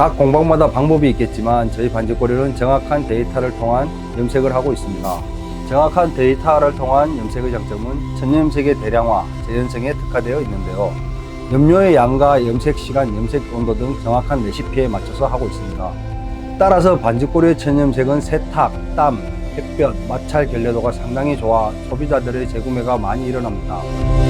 각 공방마다 방법이 있겠지만 저희 반지꼬리는 정확한 데이터를 통한 염색을 하고 있습니다. 정확한 데이터를 통한 염색의 장점은 천연염색의 대량화, 재현성에 특화되어 있는데요. 염료의 양과 염색 시간, 염색 온도 등 정확한 레시피에 맞춰서 하고 있습니다. 따라서 반지꼬리의 천연염색은 세탁, 땀, 햇볕, 마찰 결례도가 상당히 좋아 소비자들의 재구매가 많이 일어납니다.